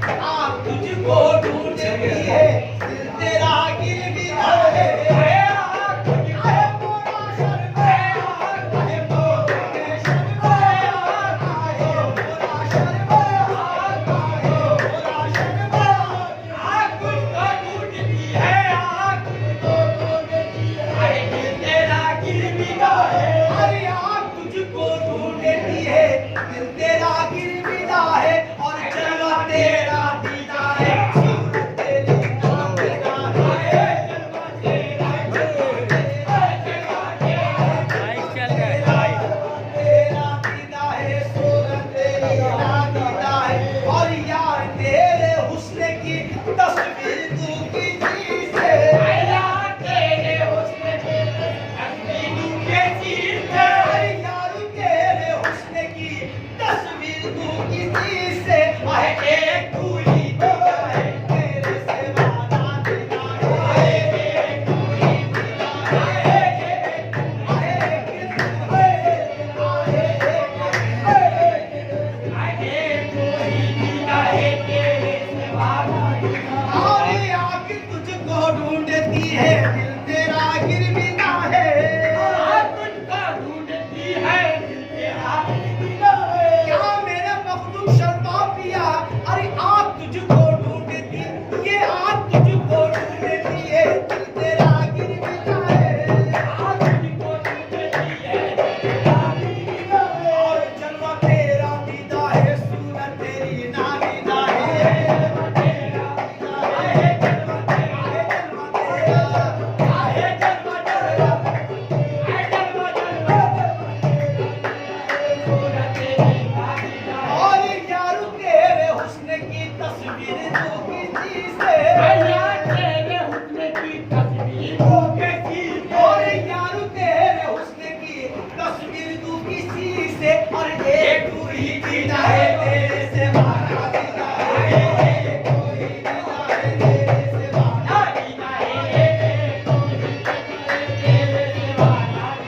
आँख तुझको ढूंढती है, दिल तेरा गिरगिरा है। दिल तेरा गिरगिरा है और जलवा तेरा दीदा है, सूरत तेरी नादीदा है, जलवा तेरा दीदा है, सूरत तेरी नादीदा है। और यार तेरे हुस्न की तस्वीर तू खींची से, यार तेरे हुस्न की तस्वीर तू खींची से, यार तेरे हुस्न की तस्वीर तू किसी से, आए एक तू ही दिया है, तेरे सिवा ना दिया है, एक तू ही दिया है, एक तू ही दिया है, तेरे सिवा ना दिया। और आँख तुझको ढूंढती है, दिल तेरा गिरगिरा है, आँख तुझको ढूंढती है, दिल तेरा गिरगिरा है। क्या मेरे मखदूम शर्मा पिया, अरे आँख तुझको ढूंढती, ये आँख तुझको ढूंढती है, दिल तेरा गिरगिरा है, आँख तुझको ढूंढती है, दिल तेरा गिरगिरा है। और जलवा तेरा दीदा है, सूरत तेरी नादीदा है, जलवा तेरा दीदा है, जलवा तेरा है, जलवा तेरा है, जलवा तेरा है, जलवा तेरा सूरत तेरी नादीदा है। और यार तेरे हुस्न की तस्वीर तू किसी से,